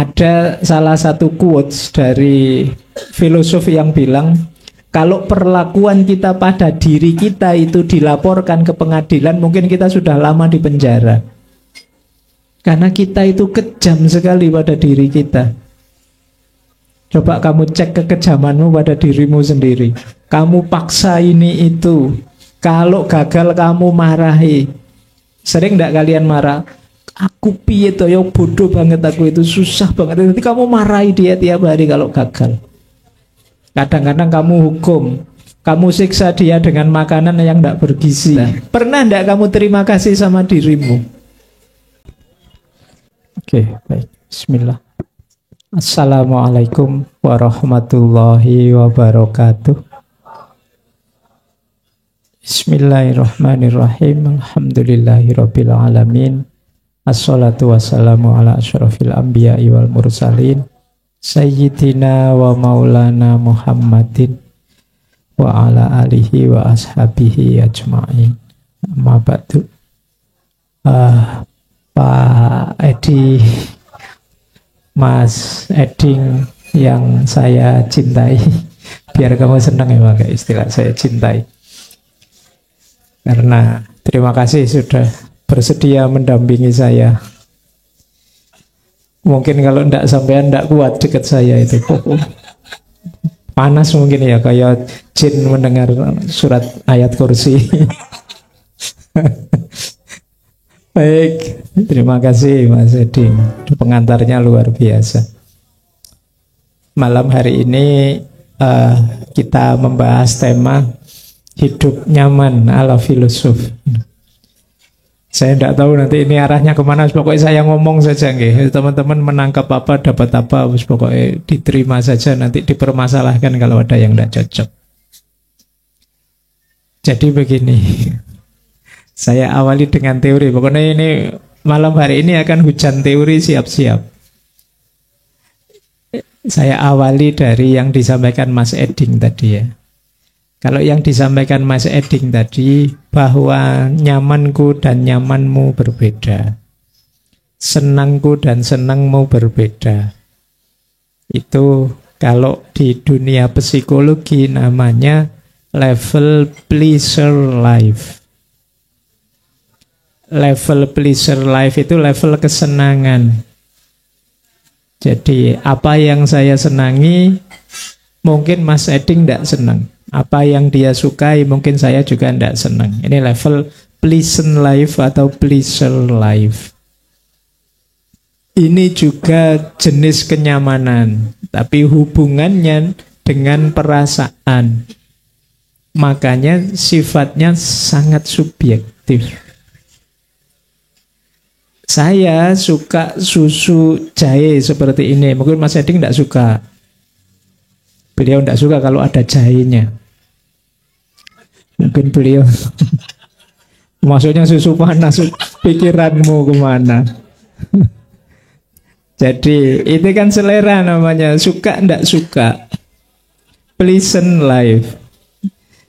Ada salah satu quotes dari filosof yang bilang, kalau perlakuan kita pada diri kita itu dilaporkan ke pengadilan, mungkin kita sudah lama di penjara. Karena kita itu kejam sekali pada diri kita. Coba kamu cek kekejamanmu pada dirimu sendiri. Kamu paksa ini itu. Kalau gagal kamu marahi. Sering enggak kalian marah? Aku piye to yo, bodoh banget aku itu, susah banget. Nanti kamu marahi dia tiap hari kalau gagal. Kadang-kadang kamu hukum, kamu siksa dia dengan makanan yang tidak bergizi. Pernah tidak kamu terima kasih sama dirimu? Oke, baik. Bismillah. Assalamualaikum warahmatullahi wabarakatuh. Bismillahirrahmanirrahim. Alhamdulillahirabbil alamin. Assalatu wassalamu ala asyrafil anbiya'i wal mursalin Sayyidina wa maulana Muhammadin wa ala alihi wa ashabihi ajma'in. Amma ba'du. Pak Edi, Mas Eding yang saya cintai, biar kamu senang ya pakai istilah saya cintai, karena terima kasih sudah bersedia mendampingi saya. Mungkin kalau tidak sampean tidak kuat dekat saya itu. Panas mungkin ya, kayak jin mendengar surat ayat kursi. Baik, terima kasih Mas Edi. Pengantarnya luar biasa. Malam hari ini kita membahas tema hidup nyaman ala filosof. Saya tidak tahu nanti ini arahnya kemana. Pokoknya saya ngomong saja, nggih. Teman-teman menangkap apa, dapat apa, pokoknya diterima saja. Nanti dipermasalahkan kalau ada yang tidak cocok. Jadi begini, saya awali dengan teori. Pokoknya ini malam hari ini akan hujan teori, siap-siap. Saya awali dari yang disampaikan Mas Eding tadi ya. Kalau yang disampaikan Mas Eding tadi, bahwa nyamanku dan nyamanmu berbeda, senangku dan senangmu berbeda. Itu kalau di dunia psikologi namanya level pleasure life. Level pleasure life itu level kesenangan. Jadi apa yang saya senangi, mungkin Mas Eding tidak senang. Apa yang dia sukai mungkin saya juga tidak senang. Ini level pleasant life atau pleasure life. Ini juga jenis kenyamanan, tapi hubungannya dengan perasaan. Makanya sifatnya sangat subjektif. Saya suka susu jahe seperti ini. Mungkin Mas Eding tidak suka. Beliau tidak suka kalau ada jahenya. Mungkin beliau maksudnya susu panas, pikiranmu kemana? Jadi itu kan selera namanya, suka tidak suka. Pleasant life.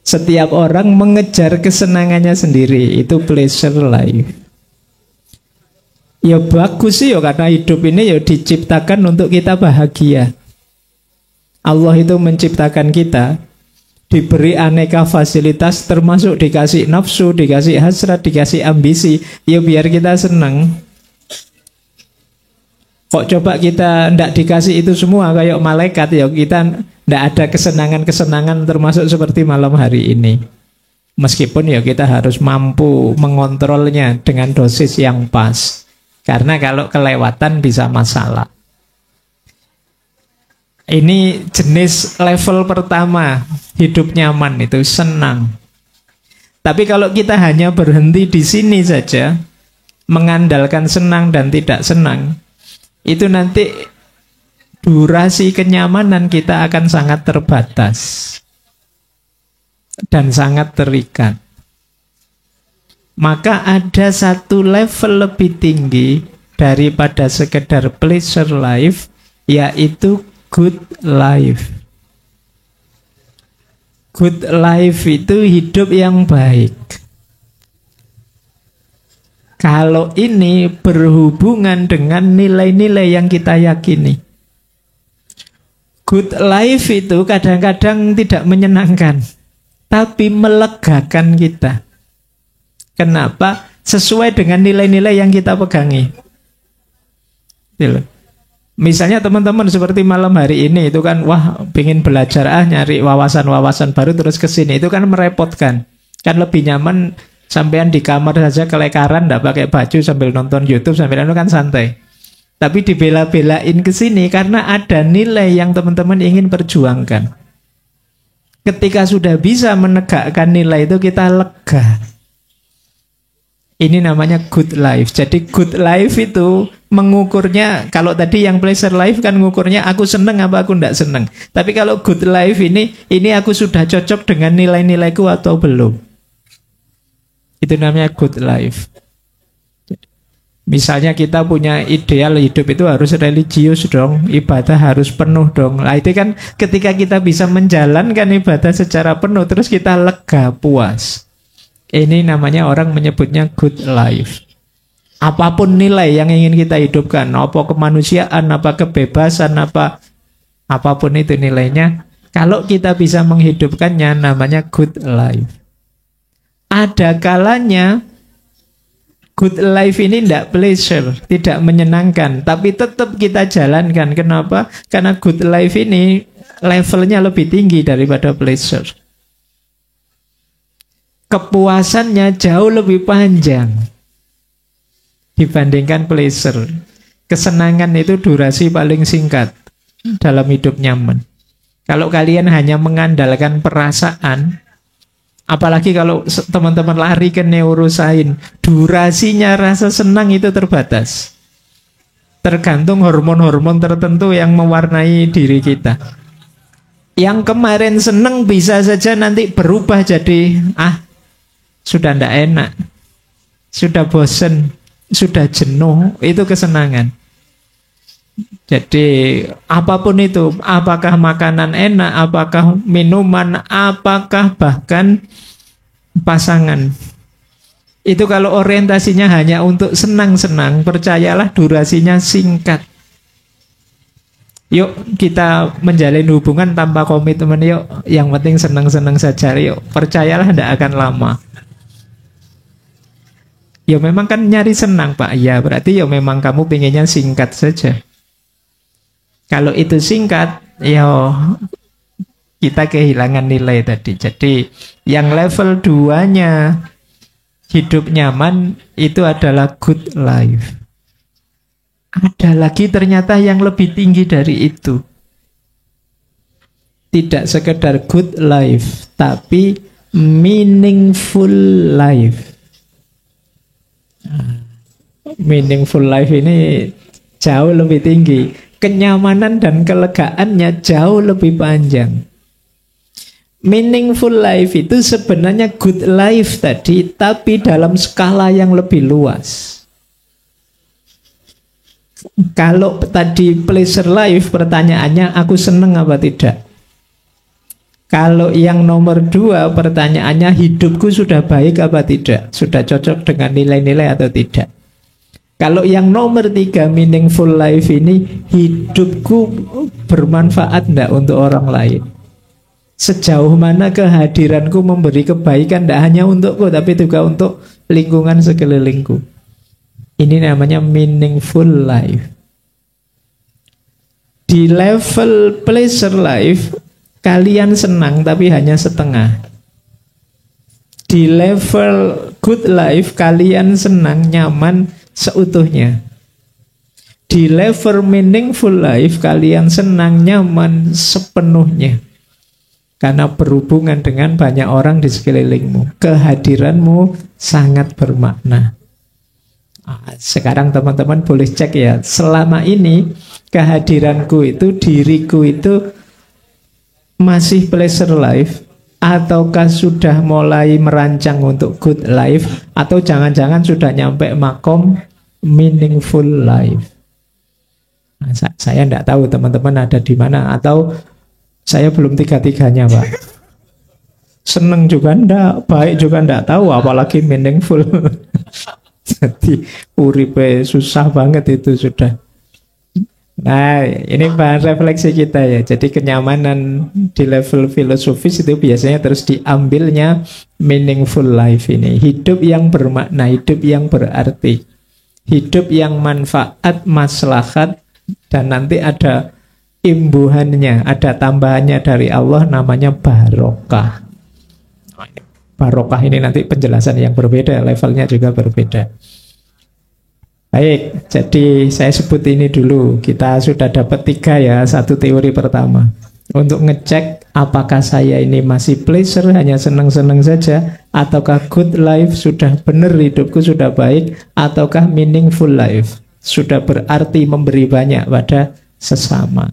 Setiap orang mengejar kesenangannya sendiri, itu pleasure life. Ya bagus sih ya, karena hidup ini ya diciptakan untuk kita bahagia. Allah itu menciptakan kita, diberi aneka fasilitas, termasuk dikasih nafsu, dikasih hasrat, dikasih ambisi, ya biar kita senang. Kok coba kita ndak dikasih itu semua kayak malaikat, ya kita ndak ada kesenangan-kesenangan termasuk seperti malam hari ini. Meskipun ya kita harus mampu mengontrolnya dengan dosis yang pas. Karena kalau kelewatan bisa masalah. Ini jenis level pertama, hidup nyaman itu senang. Tapi kalau kita hanya berhenti di sini saja, mengandalkan senang dan tidak senang, itu nanti durasi kenyamanan kita akan sangat terbatas dan sangat terikat. Maka ada satu level lebih tinggi daripada sekedar pleasure life, yaitu good life. Good life itu hidup yang baik. Kalau ini berhubungan dengan nilai-nilai yang kita yakini. Good life itu kadang-kadang tidak menyenangkan, tapi melegakan kita. Kenapa? Sesuai dengan nilai-nilai yang kita pegangi. Misalnya teman-teman seperti malam hari ini itu kan, wah pengen belajar nyari wawasan-wawasan baru terus kesini, itu kan merepotkan. Kan lebih nyaman sampean di kamar saja kelekaran, nggak pakai baju sambil nonton YouTube sambil itu kan santai. Tapi dibela-belain kesini karena ada nilai yang teman-teman ingin perjuangkan. Ketika sudah bisa menegakkan nilai itu kita lega. Ini namanya good life. Jadi good life itu mengukurnya, kalau tadi yang pleasure life kan mengukurnya aku seneng apa aku tidak seneng. Tapi kalau good life ini aku sudah cocok dengan nilai-nilaiku atau belum. Itu namanya good life. Misalnya kita punya ideal hidup itu harus religius dong, ibadah harus penuh dong. Nah itu kan ketika kita bisa menjalankan ibadah secara penuh, terus kita lega, puas. Ini namanya orang menyebutnya good life. Apapun nilai yang ingin kita hidupkan, apa kemanusiaan, apa kebebasan, apapun itu nilainya, kalau kita bisa menghidupkannya namanya good life. Ada kalanya good life ini tidak pleasure, tidak menyenangkan, tapi tetap kita jalankan. Kenapa? Karena good life ini levelnya lebih tinggi daripada pleasure. Kepuasannya jauh lebih panjang dibandingkan pleasure. Kesenangan itu durasi paling singkat dalam hidup nyaman. Kalau kalian hanya mengandalkan perasaan, apalagi kalau teman-teman lari ke neuroscience, durasinya rasa senang itu terbatas. Tergantung hormon-hormon tertentu yang mewarnai diri kita. Yang kemarin senang bisa saja nanti berubah jadi sudah tidak enak, sudah bosen, sudah jenuh. Itu kesenangan. Jadi apapun itu, apakah makanan enak, apakah minuman, apakah bahkan pasangan, itu kalau orientasinya hanya untuk senang-senang, percayalah durasinya singkat. Yuk kita menjalin hubungan tanpa komitmen, yuk yang penting senang-senang saja, yuk percayalah tidak akan lama. Ya memang kan nyari senang Pak, ya berarti ya memang kamu pengennya singkat saja. Kalau itu singkat, ya kita kehilangan nilai tadi. Jadi yang level 2-nya hidup nyaman itu adalah good life. Ada lagi ternyata yang lebih tinggi dari itu. Tidak sekedar good life, tapi meaningful life. Meaningful life ini jauh lebih tinggi. Kenyamanan dan kelegaannya jauh lebih panjang. Meaningful life itu sebenarnya good life tadi, tapi dalam skala yang lebih luas. Kalau tadi pleasure life, pertanyaannya aku seneng apa tidak? Kalau yang nomor 2, pertanyaannya hidupku sudah baik apa tidak? Sudah cocok dengan nilai-nilai atau tidak? Kalau yang nomor 3, meaningful life ini, hidupku bermanfaat enggak untuk orang lain? Sejauh mana kehadiranku memberi kebaikan tidak hanya untukku, tapi juga untuk lingkungan sekelilingku? Ini namanya meaningful life. Di level pleasure life, kalian senang tapi hanya setengah. Di level good life, kalian senang, nyaman seutuhnya. Di level meaningful life, kalian senang, nyaman sepenuhnya. Karena berhubungan dengan banyak orang di sekelilingmu. Kehadiranmu sangat bermakna. Sekarang teman-teman boleh cek ya, selama ini kehadiranku itu, diriku itu masih pleasure life, ataukah sudah mulai merancang untuk good life, atau jangan-jangan sudah nyampe makom meaningful life. Nah, saya tidak tahu teman-teman ada di mana, atau saya belum tiga-tiganya Pak. Seneng juga enggak, baik juga enggak tahu, apalagi meaningful. Jadi uripe susah banget itu sudah. Nah, ini bahan refleksi kita ya. Jadi kenyamanan di level filosofis itu biasanya terus diambilnya meaningful life ini. Hidup yang bermakna, hidup yang berarti. Hidup yang manfaat, maslahat, dan nanti ada imbuhannya, ada tambahannya dari Allah namanya barokah. Barokah ini nanti penjelasan yang berbeda, levelnya juga berbeda. Baik, jadi saya sebut ini dulu. Kita sudah dapat 3 ya, satu teori pertama. Untuk ngecek apakah saya ini masih pleasure, hanya senang-senang saja, ataukah good life, sudah benar hidupku, sudah baik, ataukah meaningful life, sudah berarti memberi banyak pada sesama.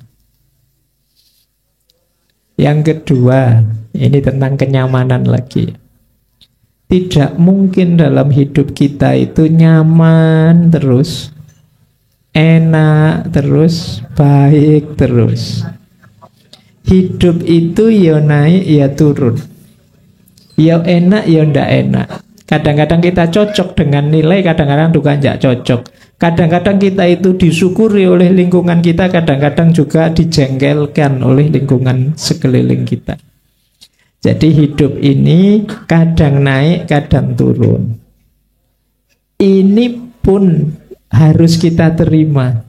Yang kedua, ini tentang kenyamanan lagi. Tidak mungkin dalam hidup kita itu nyaman terus, enak terus, baik terus. Hidup itu ya naik ya turun, ya enak ya ndak enak. Kadang-kadang kita cocok dengan nilai, kadang-kadang juga ndak cocok. Kadang-kadang kita itu disyukuri oleh lingkungan kita, kadang-kadang juga dijengkelkan oleh lingkungan sekeliling kita. Jadi hidup ini kadang naik, kadang turun. Ini pun harus kita terima.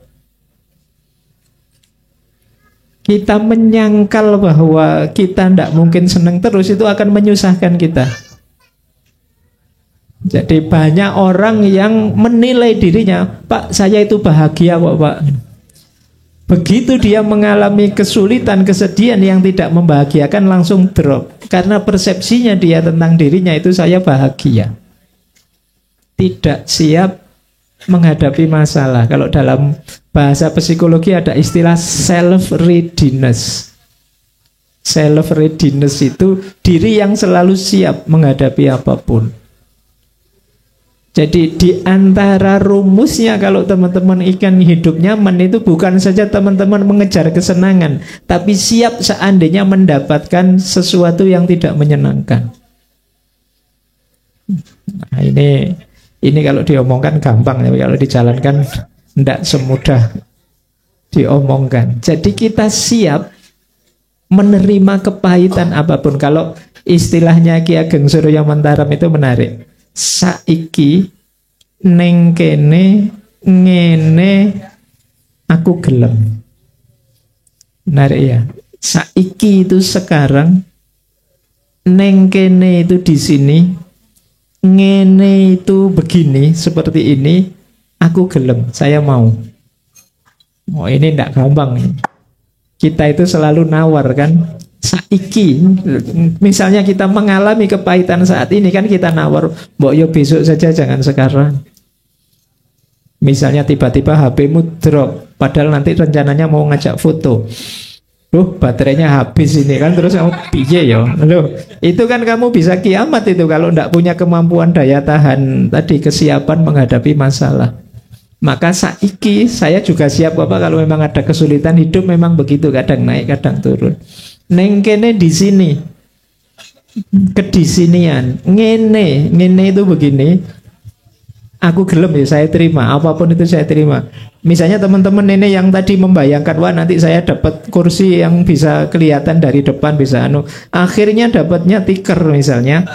Kita menyangkal bahwa kita tidak mungkin senang terus, itu akan menyusahkan kita. Jadi banyak orang yang menilai dirinya, Pak, saya itu bahagia kok, Pak. Begitu dia mengalami kesulitan, kesedihan yang tidak membahagiakan, langsung drop. Karena persepsinya dia tentang dirinya itu saya bahagia. Tidak siap menghadapi masalah. Kalau dalam bahasa psikologi ada istilah self-readiness. Self-readiness itu diri yang selalu siap menghadapi apapun. Jadi di antara rumusnya kalau teman-teman ingin hidup nyaman itu bukan saja teman-teman mengejar kesenangan, tapi siap seandainya mendapatkan sesuatu yang tidak menyenangkan. Nah, ini kalau diomongkan gampang, tapi kalau dijalankan tidak semudah diomongkan. Jadi kita siap menerima kepahitan apapun. Kalau istilahnya Ki Ageng Surya Mentaram itu menarik. Saiki neng kene ngene aku gelem. Menarik ya. Saiki itu sekarang, neng kene itu di sini, ngene itu begini, seperti ini, aku gelem, saya mau. Oh, ini tidak gampang nih. Kita itu selalu nawar kan. Saiki, misalnya kita mengalami kepahitan saat ini kan kita nawar, mbok yo besok saja, jangan sekarang. Misalnya tiba-tiba HP-mu drop, padahal nanti rencananya mau ngajak foto. Loh, baterainya habis ini kan, terus kamu piye yo? Loh, itu kan kamu bisa kiamat itu kalau tidak punya kemampuan daya tahan tadi, kesiapan menghadapi masalah. Maka saiki saya juga siap Bapak kalau memang ada kesulitan hidup, memang begitu, kadang naik, kadang turun. Neng kene di sini, kedisinian, ngene itu begini, aku gelem ya, saya terima, apapun itu saya terima. Misalnya teman-teman ini yang tadi membayangkan, wah nanti saya dapat kursi yang bisa kelihatan dari depan, bisa akhirnya dapatnya tiker misalnya.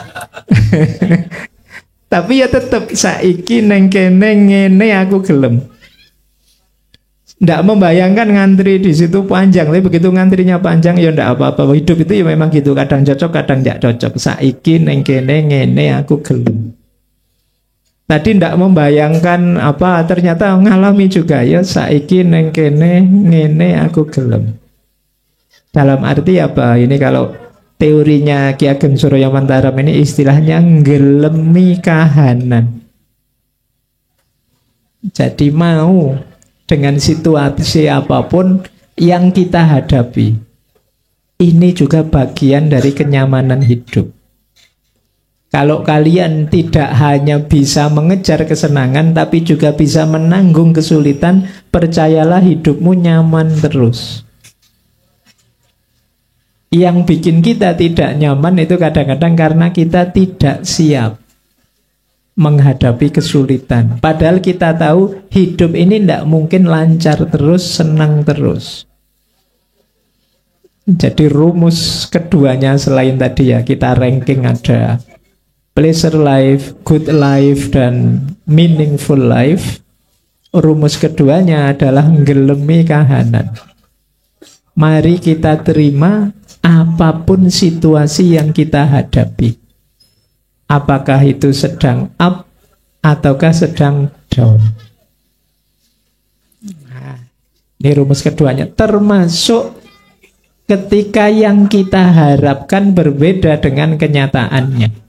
Tapi ya tetap saiki neng kene ngene aku gelem. Nggak membayangkan ngantri di situ panjang, tapi begitu ngantrinya panjang ya ndak apa-apa. Hidup itu ya memang gitu, kadang cocok, kadang nggak cocok. Saiki neng kene ngene aku gelem. Tadi ndak membayangkan apa, ternyata ngalami juga ya, saiki neng kene ngene aku gelem. Dalam arti apa? Ini kalau teorinya Ki Ageng Surya Mentaram ini istilahnya ngelemi kahanan. Jadi mau dengan situasi apapun yang kita hadapi. Ini juga bagian dari kenyamanan hidup. Kalau kalian tidak hanya bisa mengejar kesenangan, tapi juga bisa menanggung kesulitan, percayalah hidupmu nyaman terus. Yang bikin kita tidak nyaman itu kadang-kadang karena kita tidak siap. menghadapi kesulitan. Padahal kita tahu hidup ini tidak mungkin lancar terus, senang terus. Jadi rumus keduanya selain tadi ya kita ranking ada pleasure life, good life, dan meaningful life. Rumus keduanya adalah nggelemi kahanan. Mari kita terima apapun situasi yang kita hadapi. Apakah itu sedang up ataukah sedang down. Nah, ini rumus keduanya. Termasuk ketika yang kita harapkan berbeda dengan kenyataannya.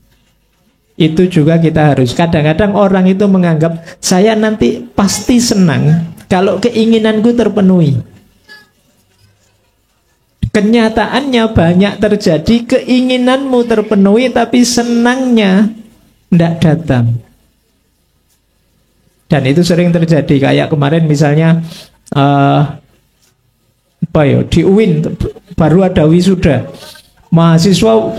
Itu juga kita harus. Kadang-kadang orang itu menganggap saya nanti pasti senang kalau keinginanku terpenuhi. Kenyataannya banyak terjadi keinginanmu terpenuhi tapi senangnya tidak datang. Dan itu sering terjadi. Kayak kemarin misalnya di UIN baru ada wisuda. Mahasiswa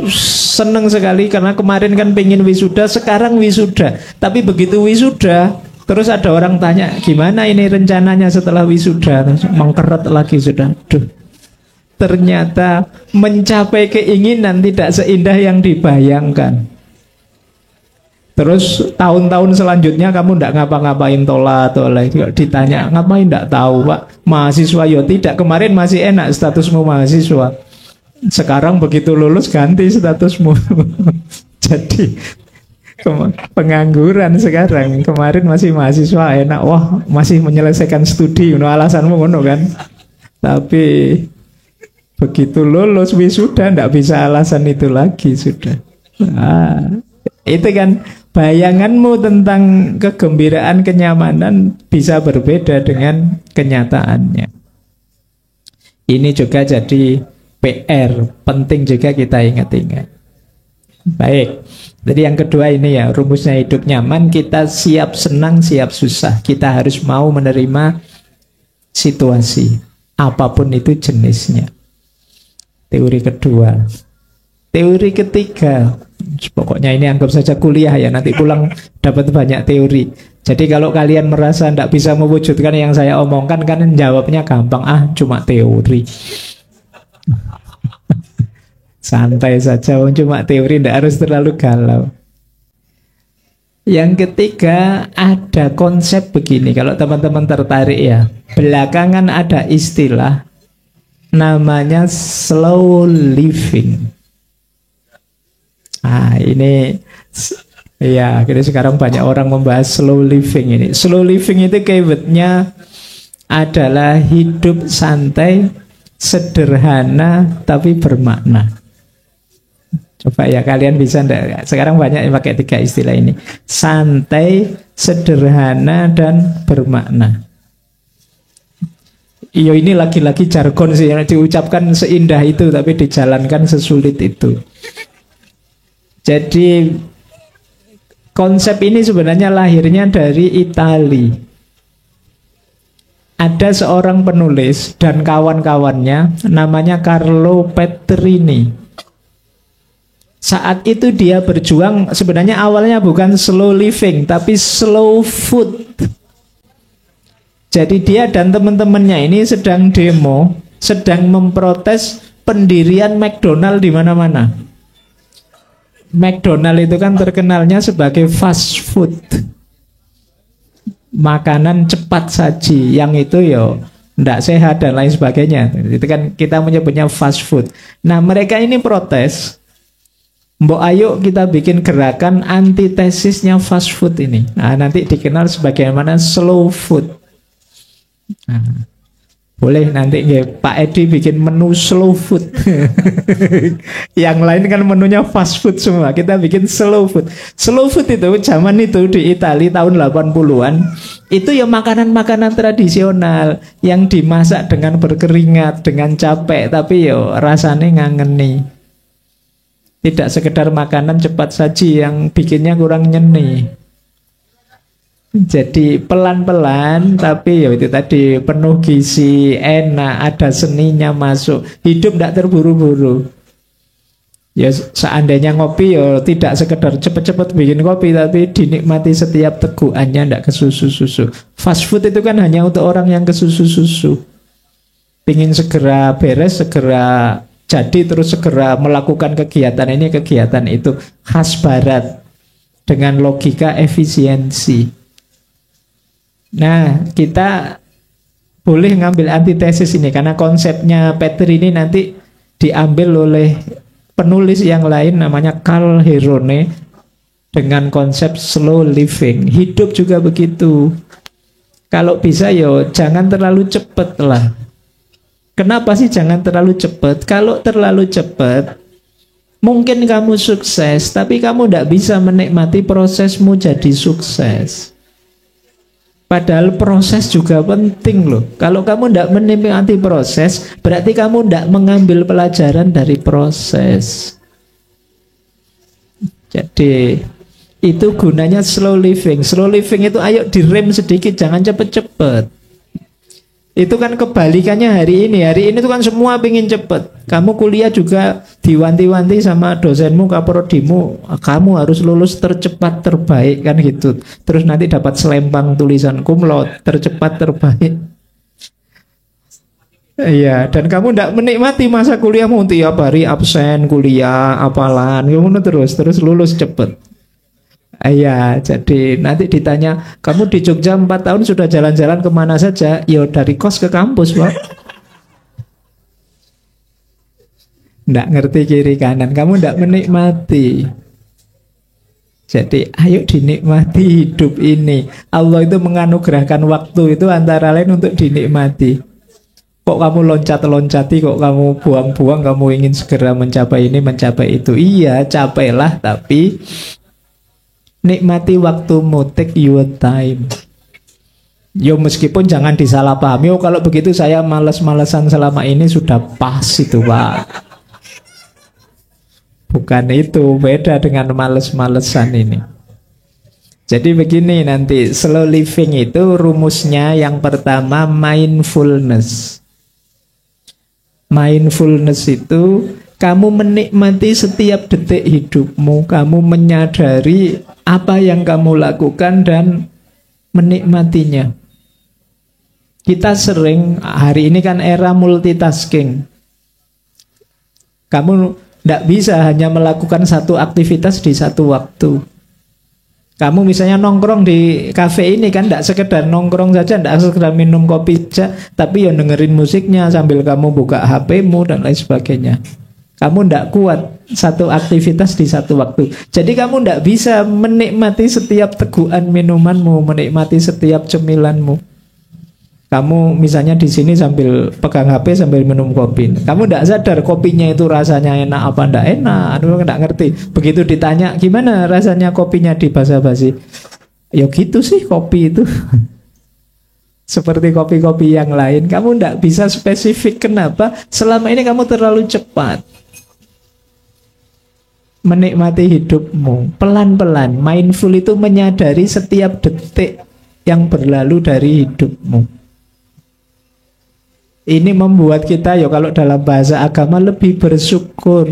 senang sekali karena kemarin kan pengen wisuda, sekarang wisuda. Tapi begitu wisuda, terus ada orang tanya, gimana ini rencananya setelah wisuda? Mengkeret lagi sudah. Duh, ternyata mencapai keinginan tidak seindah yang dibayangkan. Terus tahun-tahun selanjutnya kamu tidak ngapa-ngapain tolak. Ditanya, ngapain tidak tahu Pak? Mahasiswa ya tidak, kemarin masih enak statusmu mahasiswa. Sekarang begitu lulus ganti statusmu. Jadi pengangguran sekarang. Kemarin masih mahasiswa enak, wah masih menyelesaikan studi, alasanmu ngono kan. Tapi begitu lulus wisuda tidak bisa alasan itu lagi sudah. Itu kan bayanganmu tentang kegembiraan, kenyamanan bisa berbeda dengan kenyataannya. Ini juga jadi PR, penting juga kita ingat-ingat. Baik, jadi yang kedua ini ya, rumusnya hidup nyaman, kita siap senang, siap susah. Kita harus mau menerima situasi, apapun itu jenisnya. Teori kedua. Teori ketiga, pokoknya ini anggap saja kuliah ya, nanti pulang dapat banyak teori. Jadi kalau kalian merasa tidak bisa mewujudkan yang saya omongkan, kan jawabnya gampang, cuma teori. Santai saja, cuma teori, tidak harus terlalu galau. Yang ketiga, ada konsep begini, kalau teman-teman tertarik ya. Belakangan ada istilah namanya slow living. Ini ya, kita sekarang banyak orang membahas slow living ini. Slow living itu keywordnya adalah hidup santai, sederhana tapi bermakna. Coba ya kalian bisa enggak? Sekarang banyak yang pakai tiga istilah ini. Santai, sederhana, dan bermakna. Iyo, ini lagi-lagi jargon sih, yang diucapkan seindah itu tapi dijalankan sesulit itu. Jadi konsep ini sebenarnya lahirnya dari Itali. Ada seorang penulis dan kawan-kawannya namanya Carlo Petrini. Saat itu dia berjuang, sebenarnya awalnya bukan slow living tapi slow food. Jadi dia dan teman-temannya ini sedang demo, sedang memprotes pendirian McDonald di mana-mana. McDonald itu kan terkenalnya sebagai fast food, makanan cepat saji, yang itu yo tidak sehat dan lain sebagainya. Itu kan kita menyebutnya fast food. Nah mereka ini protes, mbok ayo kita bikin gerakan antitesisnya fast food ini. Nah nanti dikenal sebagaimana slow food. Nah, boleh nanti Pak Edi bikin menu slow food. Yang lain kan menunya fast food semua, kita bikin slow food. Slow food itu zaman itu di Italia tahun 80-an itu ya makanan-makanan tradisional yang dimasak dengan berkeringat, dengan capek, tapi ya rasanya ngangeni. Tidak sekedar makanan cepat saji yang bikinnya kurang nyeni. Jadi pelan-pelan tapi ya itu tadi penuh gizi, enak, ada seninya masuk. Hidup tidak terburu-buru. Ya seandainya ngopi ya tidak sekedar cepet-cepet bikin kopi, tapi dinikmati setiap tegukannya, tidak ke susu-susu. Fast food itu kan hanya untuk orang yang ke susu-susu. Pingin segera beres, segera jadi, terus segera melakukan kegiatan ini, kegiatan itu. Khas barat dengan logika efisiensi. Nah, kita boleh ngambil antitesis ini karena konsepnya Peter ini nanti diambil oleh penulis yang lain namanya Carl Herone dengan konsep slow living. Hidup juga begitu. Kalau bisa yo jangan terlalu cepat lah. Kenapa sih jangan terlalu cepat? Kalau terlalu cepat mungkin kamu sukses, tapi kamu tidak bisa menikmati prosesmu jadi sukses. Padahal proses juga penting loh. Kalau kamu tidak menikmati proses, berarti kamu tidak mengambil pelajaran dari proses. Jadi itu gunanya slow living. Slow living itu ayo direm sedikit, jangan cepet-cepet. Itu kan kebalikannya hari ini. Hari ini tuh kan semua pengen cepet. Kamu kuliah juga diwanti-wanti sama dosenmu, kaprodimu, kamu harus lulus tercepat terbaik kan gitu. Terus nanti dapat selempang tulisan cum laude, tercepat terbaik. Iya, dan kamu tidak menikmati masa kuliahmu, tiap hari absen kuliah, apalan, kamu terus lulus cepet. Iya, jadi nanti ditanya, kamu di Jogja 4 tahun sudah jalan-jalan kemana saja? Ya dari kos ke kampus, Pak. Nggak ngerti kiri kanan, kamu nggak menikmati. Jadi ayo dinikmati hidup ini. Allah itu menganugerahkan waktu itu antara lain untuk dinikmati. Kok kamu loncat-loncati, kok kamu buang-buang, kamu ingin segera mencapai ini, mencapai itu. Iya, capailah, tapi nikmati waktumu, take your time. Yo meskipun jangan disalahpahami, oh kalau begitu saya malas-malesan selama ini sudah pas itu Pak. Bukan itu, beda dengan males-malesan ini. Jadi begini nanti, slow living itu rumusnya yang pertama mindfulness. Mindfulness itu kamu menikmati setiap detik hidupmu, kamu menyadari apa yang kamu lakukan dan menikmatinya. Kita sering, hari ini kan era multitasking. Kamu tidak bisa hanya melakukan satu aktivitas di satu waktu. Kamu misalnya nongkrong di kafe ini kan tidak sekedar nongkrong saja, tidak sekedar minum kopi saja, tapi ya dengerin musiknya sambil kamu buka HP-mu dan lain sebagainya. Kamu tidak kuat satu aktivitas di satu waktu. Jadi kamu tidak bisa menikmati setiap teguhan minumanmu, menikmati setiap cemilanmu. Kamu misalnya di sini sambil pegang HP sambil minum kopi. Kamu tidak sadar kopinya itu rasanya enak apa tidak enak. Aduh, tidak ngerti. Begitu ditanya gimana rasanya kopinya di basa-basi, ya gitu sih kopi itu. Seperti kopi-kopi yang lain. Kamu tidak bisa spesifik. Kenapa? Selama ini kamu terlalu cepat menikmati hidupmu. Pelan-pelan. Mindful itu menyadari setiap detik yang berlalu dari hidupmu. Ini membuat kita, ya kalau dalam bahasa agama, lebih bersyukur.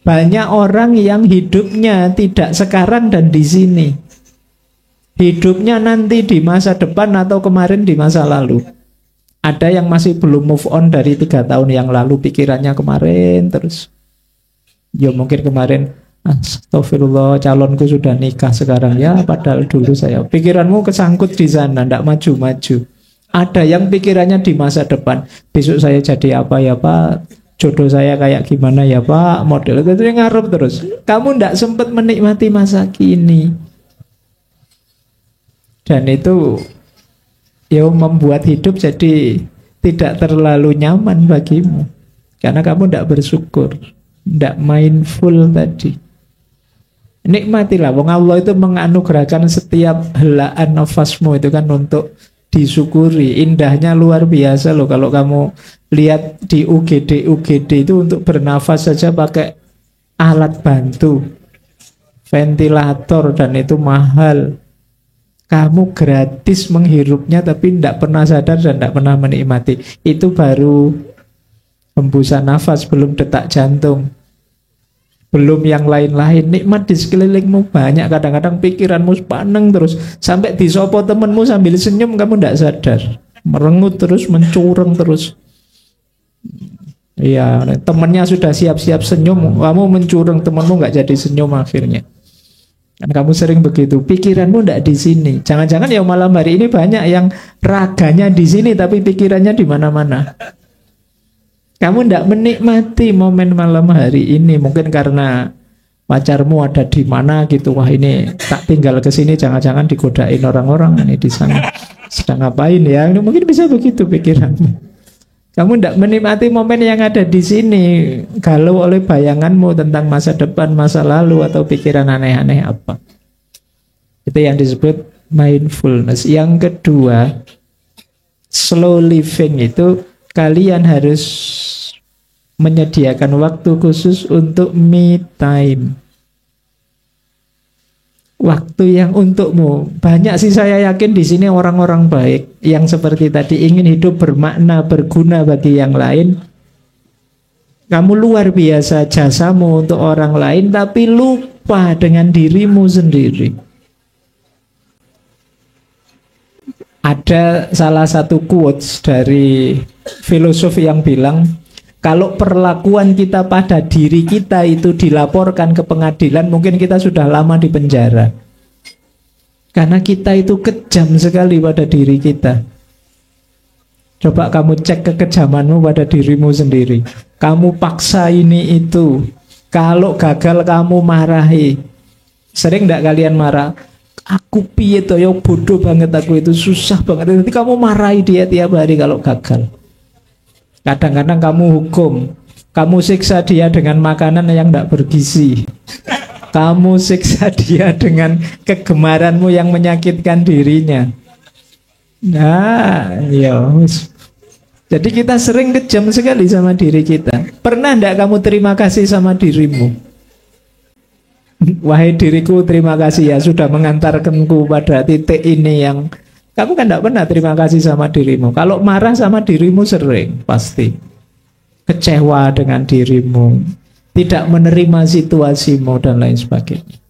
Banyak orang yang hidupnya tidak sekarang dan di sini. Hidupnya nanti di masa depan atau kemarin di masa lalu. Ada yang masih belum move on dari 3 tahun yang lalu, pikirannya kemarin terus. Ya mungkin kemarin, astagfirullah, calonku sudah nikah sekarang. Ya padahal dulu saya. Pikiranmu kesangkut di sana, tidak maju-maju. Ada yang pikirannya di masa depan. Besok saya jadi apa ya Pak? Jodoh saya kayak gimana ya Pak? Model itu ngarep terus. Kamu tidak sempat menikmati masa kini. Dan itu ya membuat hidup jadi tidak terlalu nyaman bagimu. Karena kamu tidak bersyukur, tidak mindful tadi. Nikmatilah, wong Allah itu menganugerahkan setiap helaan nafasmu itu kan untuk disyukuri. Indahnya luar biasa loh kalau kamu lihat di UGD itu untuk bernafas saja pakai alat bantu, ventilator, dan itu mahal. Kamu gratis menghirupnya tapi tidak pernah sadar dan tidak pernah menikmati. Itu baru hembusan nafas, belum detak jantung, belum yang lain-lain. Nikmat di sekelilingmu banyak. Kadang-kadang pikiranmu paneng terus, sampai disopo temenmu sambil senyum kamu tidak sadar, merengut terus, mencureng terus. Iya, temennya sudah siap-siap senyum, kamu mencureng, temenmu nggak jadi senyum akhirnya. Kan kamu sering begitu, pikiranmu tidak di sini. Jangan-jangan ya malam hari ini banyak yang raganya di sini tapi pikirannya di mana-mana. Kamu tidak menikmati momen malam hari ini, mungkin karena pacarmu ada di mana gitu. Wah, ini tak tinggal ke sini, jangan-jangan digodain orang-orang ini di sana. Sedang ngapain ya? Mungkin bisa begitu pikiranmu. Kamu tidak menikmati momen yang ada di sini, galau oleh bayanganmu tentang masa depan, masa lalu, atau pikiran aneh-aneh apa. Itu yang disebut mindfulness. Yang kedua, slow living itu kalian harus menyediakan waktu khusus untuk me time. Waktu yang untukmu. Banyak sih saya yakin di sini orang-orang baik yang seperti tadi ingin hidup bermakna, berguna bagi yang lain. Kamu luar biasa jasamu untuk orang lain, tapi lupa dengan dirimu sendiri. Ada salah satu quotes dari filosof yang bilang, kalau perlakuan kita pada diri kita itu dilaporkan ke pengadilan, mungkin kita sudah lama di penjara. Karena kita itu kejam sekali pada diri kita. Coba kamu cek kekejamanmu pada dirimu sendiri. Kamu paksa ini itu. Kalau gagal kamu marahi. Sering tidak kalian marah? Aku piye toh, ya bodoh banget aku itu, susah banget. Nanti kamu marahi dia tiap hari kalau gagal. Kadang-kadang kamu hukum, kamu siksa dia dengan makanan yang tidak bergizi. Kamu siksa dia dengan kegemaranmu yang menyakitkan dirinya. Nah, ya. Jadi kita sering kejam sekali sama diri kita. Pernah tidak kamu terima kasih sama dirimu? Wahai diriku, terima kasih ya sudah mengantarkanku pada titik ini yang kamu kan tidak pernah terima kasih sama dirimu. Kalau marah sama dirimu sering, pasti. Kecewa dengan dirimu, tidak menerima situasimu, dan lain sebagainya.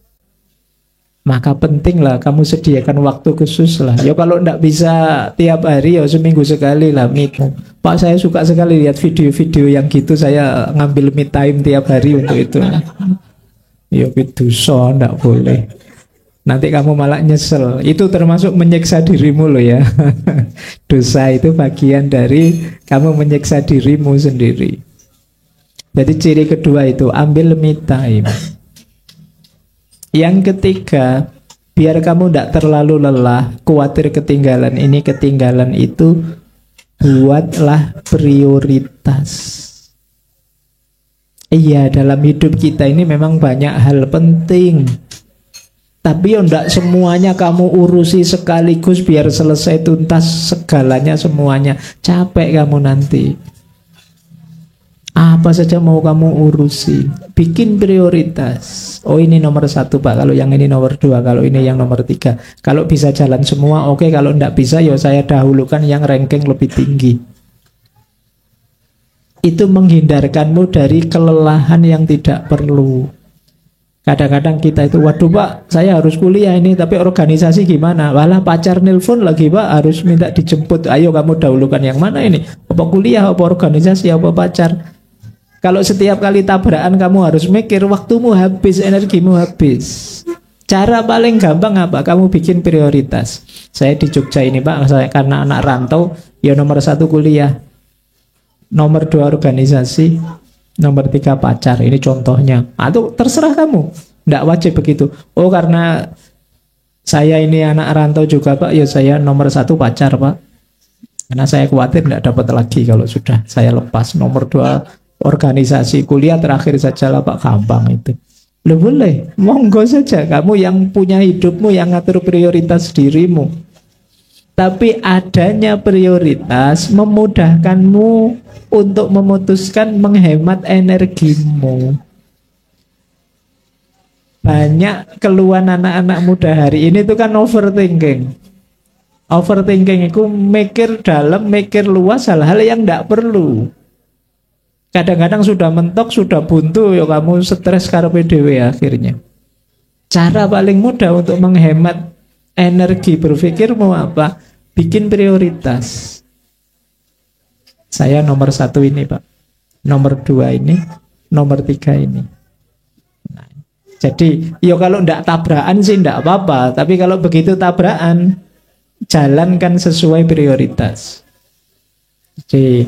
Maka pentinglah kamu sediakan waktu khusus lah. Ya kalau tidak bisa tiap hari, ya seminggu sekali lah me time. Pak, saya suka sekali lihat video-video yang gitu, saya ngambil me time tiap hari untuk itu. Ya itu so, tidak boleh. Nanti kamu malah nyesel. Itu termasuk menyiksa dirimu loh ya. Dosa itu bagian dari kamu menyiksa dirimu sendiri. Jadi ciri kedua itu, ambil me time. Yang ketiga, biar kamu tidak terlalu lelah, khawatir ketinggalan ini, ketinggalan itu, buatlah prioritas. Iya, dalam hidup kita ini memang banyak hal penting. Tapi ya enggak semuanya kamu urusi sekaligus biar selesai tuntas segalanya semuanya. Capek kamu nanti. Apa saja mau kamu urusi. Bikin prioritas. Oh ini nomor 1 Pak, kalau yang ini nomor 2, kalau ini yang nomor 3. Kalau bisa jalan semua oke, kalau enggak bisa ya saya dahulukan yang ranking lebih tinggi. Itu menghindarkanmu dari kelelahan yang tidak perlu. Kadang-kadang kita itu, waduh Pak, saya harus kuliah ini, tapi organisasi gimana? Walah pacar nelpon lagi Pak, harus minta dijemput. Ayo kamu dahulukan yang mana ini? Apa kuliah, apa organisasi, apa pacar? Kalau setiap kali tabrakan kamu harus mikir, waktumu habis, energimu habis. Cara paling gampang apa? Kamu bikin prioritas. Saya di Jogja ini Pak, saya karena anak rantau, ya nomor 1 kuliah, nomor 2 organisasi, nomor 3 pacar. Ini contohnya. Atau terserah kamu, tidak wajib begitu. Oh karena saya ini anak rantau juga Pak, ya saya nomor 1 pacar Pak, karena saya khawatir tidak dapat lagi kalau sudah saya lepas. Nomor 2 organisasi, kuliah terakhir saja lah Pak, gampang itu. Loh boleh, monggo saja. Kamu yang punya hidupmu, yang ngatur prioritas dirimu. Tapi adanya prioritas memudahkanmu untuk memutuskan menghemat energimu. Banyak keluhan anak-anak muda hari ini itu kan overthinking. Overthinking itu mikir dalam, mikir luas hal-hal yang tidak perlu. Kadang-kadang sudah mentok, sudah buntu, ya kamu stres karepe dhewe akhirnya. Cara paling mudah untuk menghemat energi berpikirmu apa? Bikin prioritas. Saya nomor 1 ini, Pak. Nomor 2 ini, nomor 3 ini. Nah, jadi, ya kalau ndak tabrakan sih ndak apa-apa. Tapi kalau begitu tabrakan, jalankan sesuai prioritas. Jadi,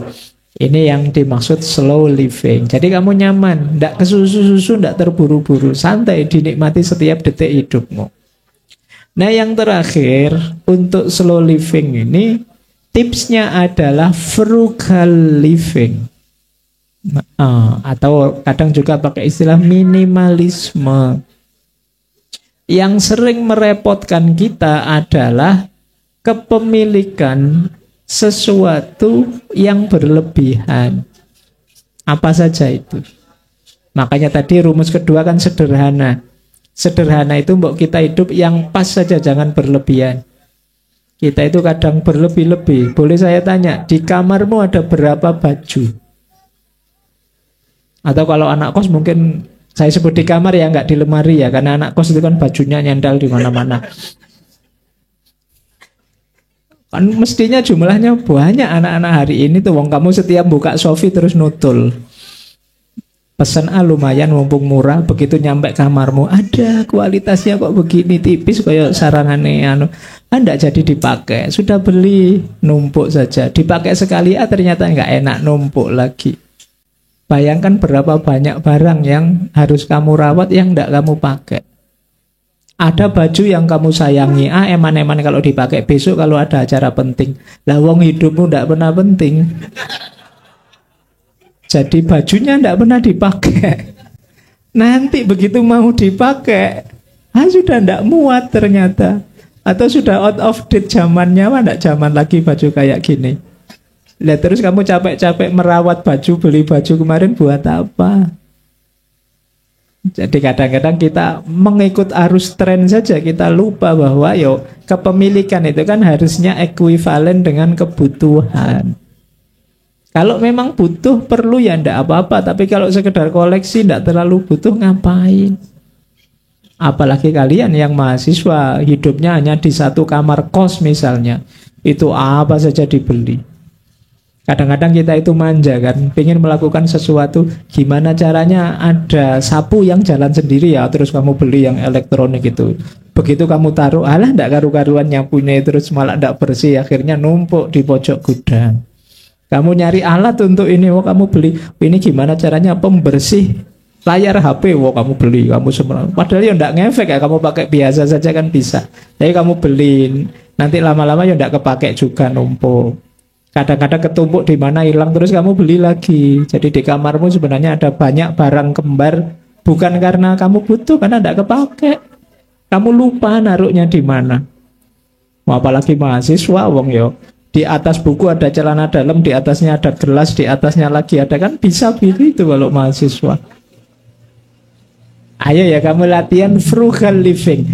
ini yang dimaksud slow living. Jadi kamu nyaman, ndak kesusu-susu, ndak terburu-buru, santai dinikmati setiap detik hidupmu. Nah, yang terakhir untuk slow living ini, tipsnya adalah frugal living. Atau kadang juga pakai istilah minimalisme. Yang sering merepotkan kita adalah kepemilikan sesuatu yang berlebihan. Apa saja itu? Makanya tadi rumus kedua kan sederhana. Sederhana itu mbok kita hidup yang pas saja, jangan berlebihan. Kita itu kadang berlebih-lebih. Boleh saya tanya, di kamarmu ada berapa baju? Atau kalau anak kos mungkin saya sebut di kamar ya, nggak di lemari ya, karena anak kos itu kan bajunya nyandal di mana-mana. Kan mestinya jumlahnya banyak anak-anak hari ini tuh. Wong kamu setiap buka Shopee terus nutul. Pesan lumayan mumpung murah, begitu nyampe kamarmu ada kualitasnya kok begini tipis kayak sarangane Anda jadi dipakai. Sudah beli numpuk saja. Dipakai sekali ternyata nggak enak, numpuk lagi. Bayangkan berapa banyak barang yang harus kamu rawat yang nggak kamu pakai. Ada baju yang kamu sayangi, eman-eman kalau dipakai besok kalau ada acara penting. Lah wong hidupmu ndak pernah penting. Jadi bajunya ndak pernah dipakai. Nanti begitu mau dipakai, sudah ndak muat ternyata. Atau sudah out of date zamannya, ndak zaman lagi baju kayak gini. Lah terus kamu capek-capek merawat baju, beli baju kemarin buat apa? Jadi kadang-kadang kita mengikut arus tren saja, kita lupa bahwa kepemilikan itu kan harusnya ekuivalen dengan kebutuhan. Kalau memang butuh, perlu ya ndak apa-apa. Tapi kalau sekedar koleksi, ndak terlalu butuh, ngapain? Apalagi kalian yang mahasiswa, hidupnya hanya di satu kamar kos misalnya, itu apa saja dibeli. Kadang-kadang kita itu manja kan, pengen melakukan sesuatu, gimana caranya ada sapu yang jalan sendiri ya, terus kamu beli yang elektronik itu. Begitu kamu taruh, ndak karu-karuan nyapunya, terus malah ndak bersih, akhirnya numpuk di pojok gudang. Kamu nyari alat untuk ini, kamu beli, ini gimana caranya pembersih layar HP, kamu beli, kamu semua. Padahal ya ndak ngefek ya, kamu pakai biasa saja kan bisa. Tapi kamu beli, nanti lama-lama ya ndak kepake juga, numpuk. Kadang-kadang ketumpuk di mana hilang, terus kamu beli lagi. Jadi di kamarmu sebenarnya ada banyak barang kembar, bukan karena kamu butuh, karena tidak kepake. Kamu lupa naruhnya di mana. Apalagi mahasiswa, wong di atas buku ada celana dalam, di atasnya ada gelas, di atasnya lagi ada, kan bisa begitu kalau mahasiswa. Ayo ya kamu latihan frugal living.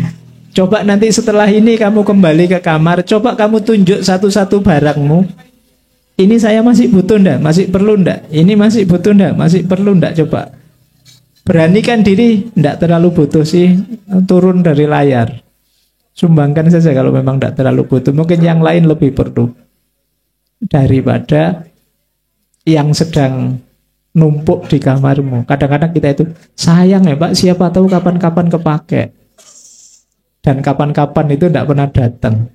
Coba nanti setelah ini kamu kembali ke kamar, coba kamu tunjuk satu-satu barangmu. Ini saya masih butuh ndak? Masih perlu ndak? Ini masih butuh ndak? Masih perlu ndak? Coba beranikan diri, ndak terlalu butuh sih, turun dari layar. Sumbangkan saja kalau memang ndak terlalu butuh. Mungkin yang lain lebih perlu daripada yang sedang numpuk di kamarmu. Kadang-kadang kita itu sayang ya Pak, siapa tahu kapan-kapan kepake. Dan kapan-kapan itu ndak pernah datang.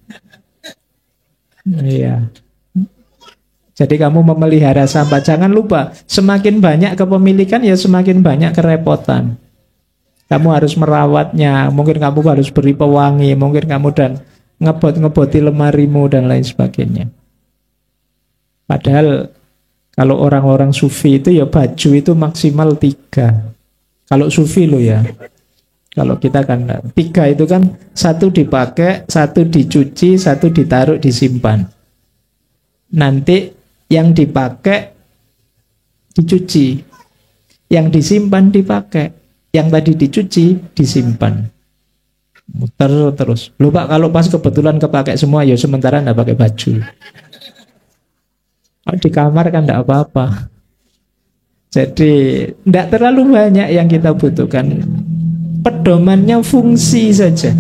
Iya. Jadi kamu memelihara sampah. Jangan lupa, semakin banyak kepemilikan ya semakin banyak kerepotan. Kamu harus merawatnya. Mungkin kamu harus beri pewangi. Mungkin kamu dan ngeboti lemarimu dan lain sebagainya. Padahal kalau orang-orang sufi itu ya baju itu maksimal 3. Kalau sufi lo ya. Kalau kita kan 3 itu kan 1 dipakai, 1 dicuci, 1 ditaruh disimpan. Nanti yang dipakai dicuci, yang disimpan dipakai, yang tadi dicuci disimpan, muter terus. Lupa kalau pas kebetulan kepakai semua ya sementara nggak pakai baju. Di kamar kan nggak apa-apa. Jadi tidak terlalu banyak yang kita butuhkan. Pedomannya fungsi saja.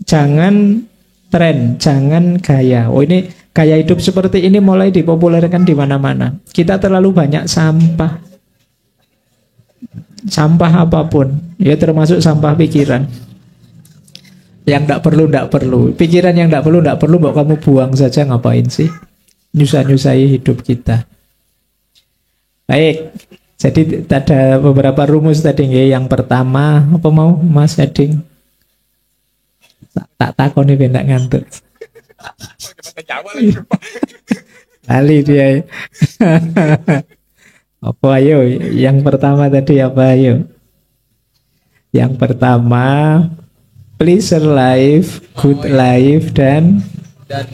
Jangan tren, jangan gaya. Oh, ini gaya hidup seperti ini mulai dipopulerkan di mana-mana. Kita terlalu banyak sampah. Sampah apapun, ya termasuk sampah pikiran. Yang tidak perlu. Pikiran yang tidak perlu, mau kamu buang saja, ngapain sih? Nyusah-nyusahi hidup kita. Baik, jadi ada beberapa rumus tadi ya. Yang pertama, apa mau Mas Eding? Tak takoni bendak ngantuk. Lali dia. Apa ayo? Yang pertama tadi apa ayo? Yang pertama, pleasure life, good life, dan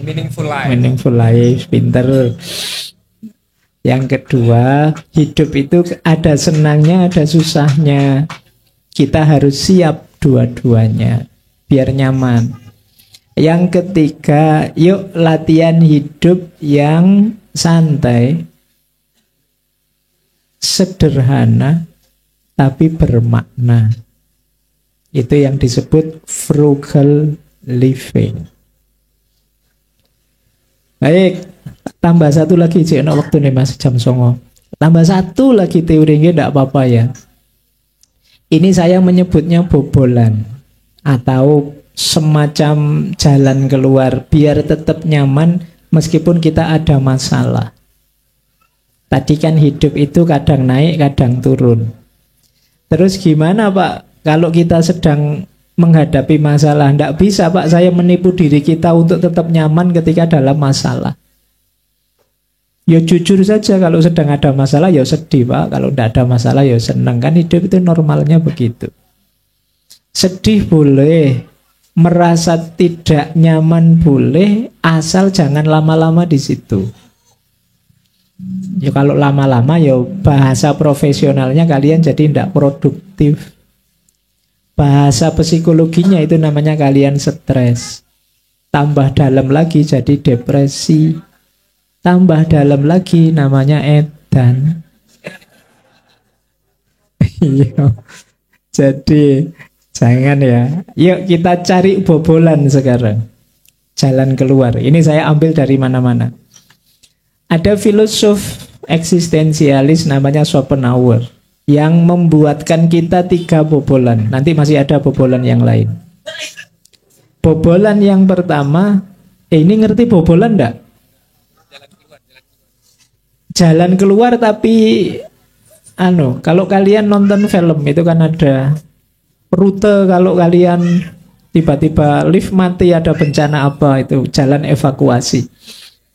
meaningful life. Meaningful life, pinter. Yang kedua, hidup itu ada senangnya, ada susahnya. Kita harus siap dua-duanya, biar nyaman. Yang ketiga, yuk latihan hidup yang santai, sederhana, tapi bermakna. Itu yang disebut frugal living. Baik, tambah satu lagi cik, waktu nih Mas jam 09.00. Tambah satu lagi teorinya, tidak apa-apa ya. Ini saya menyebutnya bobolan atau semacam jalan keluar biar tetap nyaman meskipun kita ada masalah. Tadi kan hidup itu kadang naik, kadang turun. Terus gimana Pak kalau kita sedang menghadapi masalah? Tidak bisa Pak saya menipu diri kita untuk tetap nyaman ketika dalam masalah. Ya jujur saja, kalau sedang ada masalah ya sedih Pak, kalau tidak ada masalah ya senang. Kan hidup itu normalnya begitu. Sedih boleh, merasa tidak nyaman boleh, asal jangan lama-lama di situ. Ya kalau lama-lama ya bahasa profesionalnya kalian jadi tidak produktif. Bahasa psikologinya itu namanya kalian stres. Tambah dalam lagi jadi depresi. Tambah dalam lagi namanya edan. Jadi jangan ya. Yuk kita cari bobolan sekarang. Jalan keluar. Ini saya ambil dari mana-mana. Ada filosof eksistensialis namanya Schopenhauer yang membuatkan kita 3 bobolan. Nanti masih ada bobolan yang lain. Bobolan yang pertama, ini ngerti bobolan enggak? Jalan keluar tapi kalau kalian nonton film itu kan ada rute, kalau kalian tiba-tiba lift mati, ada bencana apa, itu jalan evakuasi.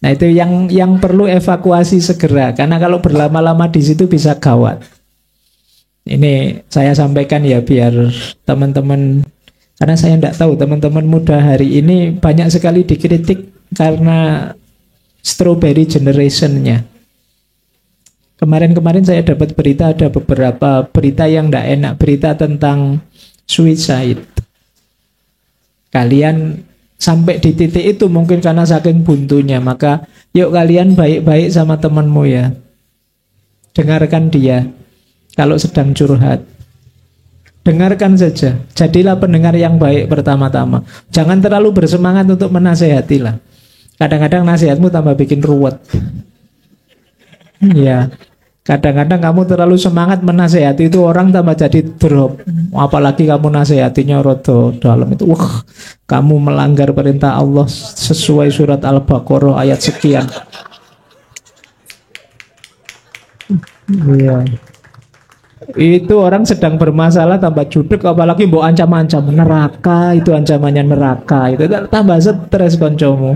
Nah itu yang perlu evakuasi segera, karena kalau berlama-lama di situ bisa gawat. Ini saya sampaikan ya biar teman-teman, karena saya tidak tahu teman-teman muda hari ini banyak sekali dikritik karena strawberry generation-nya. Kemarin-kemarin saya dapat berita, ada beberapa berita yang tidak enak, berita tentang suicide. Kalian sampai di titik itu mungkin karena saking buntunya, maka yuk kalian baik-baik sama temanmu ya. Dengarkan dia kalau sedang curhat. Dengarkan saja. Jadilah pendengar yang baik pertama-tama. Jangan terlalu bersemangat untuk menasehatilah. Kadang-kadang nasihatmu tambah bikin ruwet. Ya, kadang-kadang kamu terlalu semangat menasehati itu orang tambah jadi drop. Apalagi kamu nasehatinya rodo dalam itu, wah, kamu melanggar perintah Allah sesuai surat Al-Baqarah ayat sekian. Iya. Itu orang sedang bermasalah tambah judek, apalagi mbok ancam-ancam neraka, itu ancamannya neraka, itu tambah stres koncomu.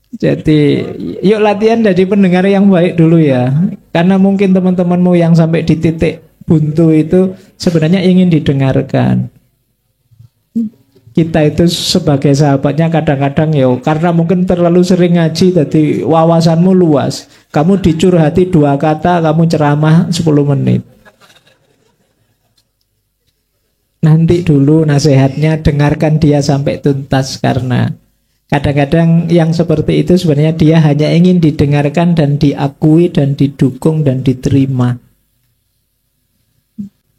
Jadi yuk latihan jadi pendengar yang baik dulu ya. Karena mungkin teman-temanmu yang sampai di titik buntu itu sebenarnya ingin didengarkan. Kita itu sebagai sahabatnya kadang-kadang ya, karena mungkin terlalu sering ngaji, jadi wawasanmu luas. Kamu dicurhati 2 kata, kamu ceramah 10 menit. Nanti dulu nasihatnya dengarkan dia sampai tuntas, karena Kadang-kadang yang seperti itu sebenarnya dia hanya ingin didengarkan dan diakui dan didukung dan diterima.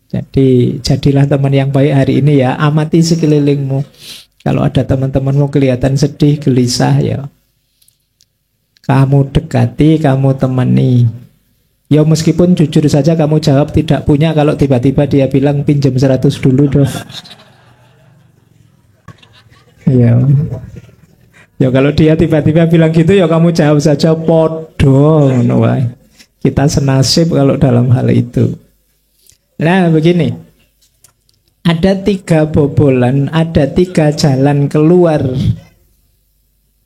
Jadi jadilah teman yang baik hari ini ya. Amati sekelilingmu. Kalau ada teman-temanmu kelihatan sedih, gelisah, ya kamu dekati, kamu temani. Ya meskipun jujur saja kamu jawab tidak punya, kalau tiba-tiba dia bilang pinjam 100 dulu dong. Ya. Ya kalau dia tiba-tiba bilang gitu ya kamu jawab saja podo. Kita senasib kalau dalam hal itu. Nah begini, ada 3 bobolan, ada 3 jalan keluar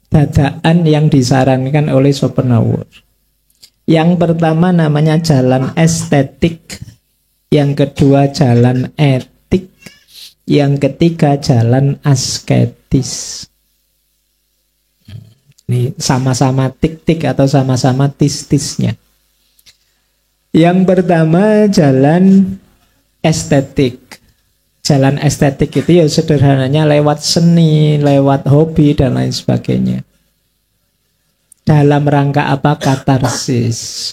dadaan yang disarankan oleh Schopenhauer. Yang pertama namanya jalan estetik, yang kedua jalan etik, yang ketiga jalan asketis. Ini sama-sama tik-tik atau sama-sama tis-tisnya. Yang pertama jalan estetik. Jalan estetik itu ya sederhananya lewat seni, lewat hobi dan lain sebagainya. Dalam rangka apa? Katarsis.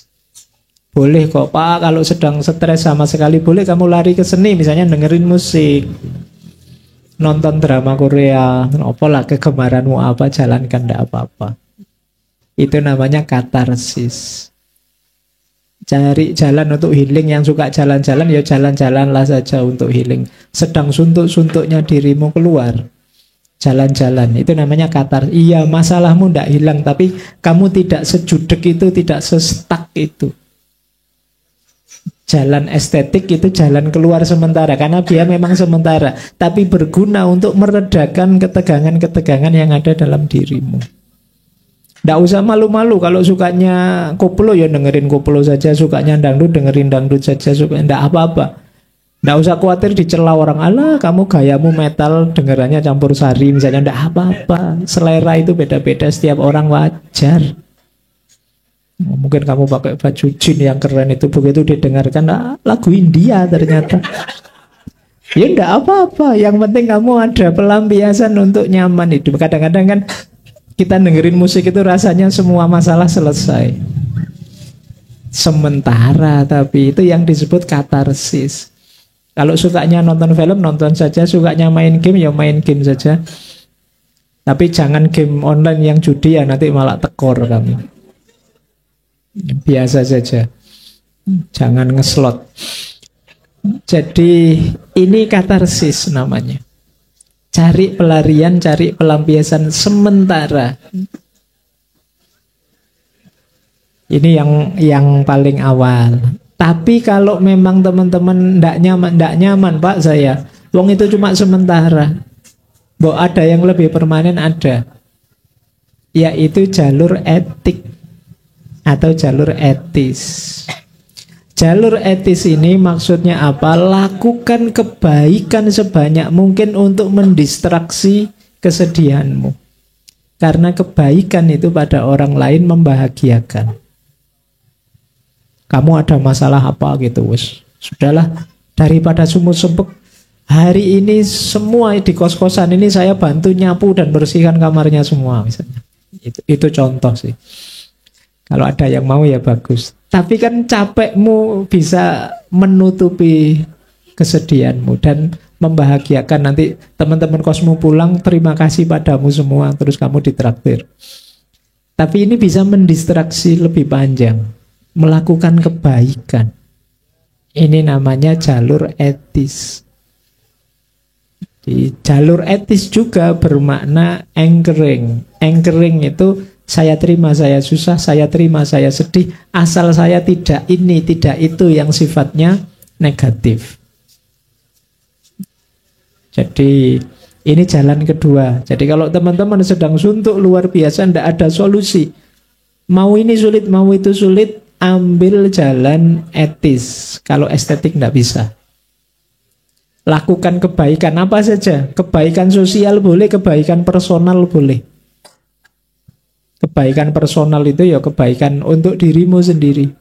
Boleh kok Pak, kalau sedang stres sama sekali boleh kamu lari ke seni, misalnya dengerin musik, nonton drama Korea, apalah kegemaranmu apa, jalankan, tidak apa-apa. Itu namanya katarsis. Cari jalan untuk healing. Yang suka jalan-jalan ya jalan-jalanlah saja untuk healing. Sedang suntuk-suntuknya dirimu keluar, jalan-jalan, itu namanya katar. Iya, masalahmu tidak hilang, tapi kamu tidak sejudek itu, tidak sestak itu. Jalan estetik itu jalan keluar sementara, karena dia memang sementara, tapi berguna untuk meredakan ketegangan-ketegangan yang ada dalam dirimu. Tidak usah malu-malu. Kalau sukanya koplo ya dengerin koplo saja, sukanya dangdut dengerin dangdut saja, tidak apa-apa. Tidak usah khawatir dicela orang, alah kamu gayamu metal, dengerannya campur sari misalnya, tidak apa-apa. Selera itu beda-beda, setiap orang wajar. Mungkin kamu pakai baju jean yang keren itu, begitu didengarkan lagu India ternyata. Ya tidak apa-apa, yang penting kamu ada pelampiasan untuk nyaman hidup. Kadang-kadang kan kita dengerin musik itu rasanya semua masalah selesai sementara, tapi itu yang disebut katarsis. Kalau sukanya nonton film, nonton saja. Sukanya main game, ya main game saja. Tapi jangan game online yang judi ya, nanti malah tekor kamu. Biasa saja, jangan ngeslot. Jadi ini katarsis namanya. Cari pelarian, cari pelampiasan sementara. Ini yang paling awal. Tapi kalau memang teman-teman ndak nyaman Pak saya, wong itu cuma sementara. Mbok ada yang lebih permanen, ada. Yaitu jalur etik atau jalur etis. Jalur etis ini maksudnya apa? Lakukan kebaikan sebanyak mungkin untuk mendistraksi kesedihanmu. Karena kebaikan itu pada orang lain membahagiakan. Kamu ada masalah apa gitu, wes sudahlah, daripada sumuk-sempek, hari ini semua di kos-kosan ini saya bantu nyapu dan bersihkan kamarnya semua misalnya. Itu contoh sih. Kalau ada yang mau ya bagus. Tapi kan capekmu bisa menutupi kesedihanmu dan membahagiakan. Nanti teman-teman kosmu pulang, terima kasih padamu semua, terus kamu ditraktir. Tapi ini bisa mendistraksi lebih panjang, melakukan kebaikan. Ini namanya jalur etis. Di jalur etis juga bermakna anchoring. Anchoring itu saya terima, saya susah, saya terima, saya sedih, asal saya tidak ini, tidak itu yang sifatnya negatif. Jadi ini jalan kedua. Jadi kalau teman-teman sedang suntuk luar biasa, tidak ada solusi, mau ini sulit, mau itu sulit, ambil jalan etis. Kalau estetik tidak bisa. Lakukan kebaikan apa saja. Kebaikan sosial boleh, kebaikan personal boleh. Kebaikan personal itu ya kebaikan untuk dirimu sendiri.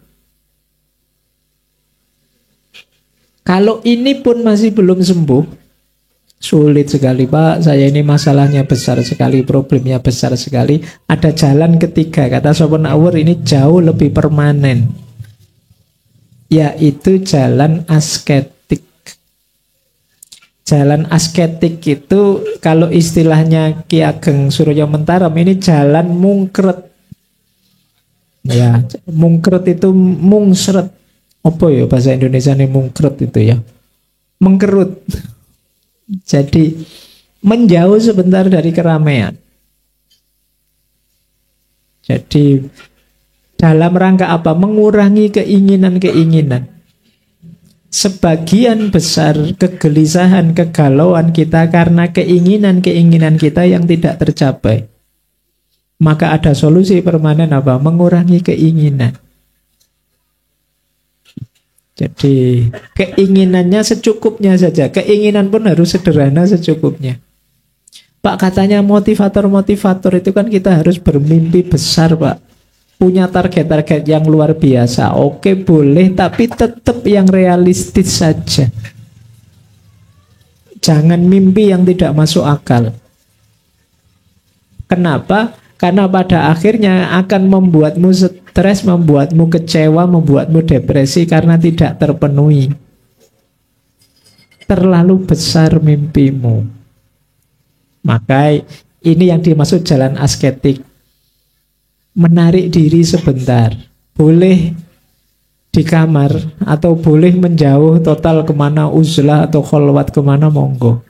Kalau ini pun masih belum sembuh, Sulit sekali Pak, saya ini masalahnya besar sekali, problemnya besar sekali. Ada jalan ketiga, kata Schopenhauer, ini jauh lebih permanen, yaitu jalan asketik. Jalan asketik itu kalau istilahnya Ki Ageng Surya Mentaram, ini jalan mungkret. Ya, mungkret itu mungsret. Apa ya bahasa Indonesia ini mungkret itu ya? Mengkerut. Jadi menjauh sebentar dari keramaian. Jadi dalam rangka apa? Mengurangi keinginan-keinginan. Sebagian besar kegelisahan, kegalauan kita karena keinginan-keinginan kita yang tidak tercapai. Maka ada solusi permanen apa? Mengurangi keinginan. Jadi keinginannya secukupnya saja. Keinginan pun harus sederhana secukupnya. Pak, katanya motivator-motivator itu kan kita harus bermimpi besar Pak. Punya target-target yang luar biasa. Oke boleh, tapi tetap yang realistis saja. Jangan mimpi yang tidak masuk akal. Kenapa? Karena pada akhirnya akan membuatmu stres, membuatmu kecewa, membuatmu depresi karena tidak terpenuhi. Terlalu besar mimpimu. Maka ini yang dimaksud jalan asketik. Menarik diri sebentar. Boleh di kamar atau boleh menjauh total kemana, uzlah atau kholwat kemana, monggo.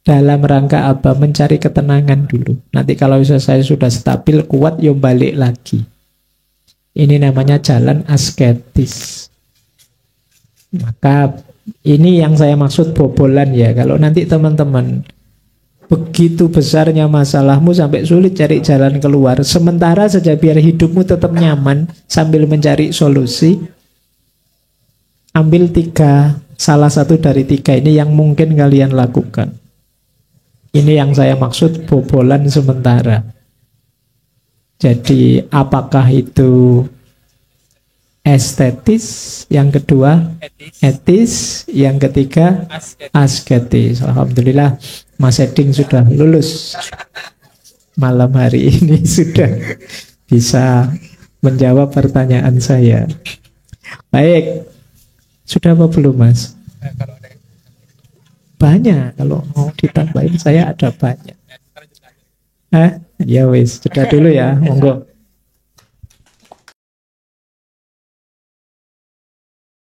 Dalam rangka apa? Mencari ketenangan dulu. Nanti kalau saya sudah stabil, kuat, yo balik lagi. Ini namanya jalan asketis. Maka ini yang saya maksud bobolan ya. Kalau nanti teman-teman begitu besarnya masalahmu sampai sulit cari jalan keluar, sementara saja biar hidupmu tetap nyaman sambil mencari solusi, ambil salah satu dari tiga ini yang mungkin kalian lakukan. Ini yang saya maksud bobolan sementara. Jadi apakah itu estetis, yang kedua etis, yang ketiga asketis. Alhamdulillah Mas Eding sudah lulus malam hari ini, sudah bisa menjawab pertanyaan saya. Baik, sudah apa belum Mas? Banyak, kalau mau ditambahin saya ada banyak. Ya wis, sudah dulu ya, monggo.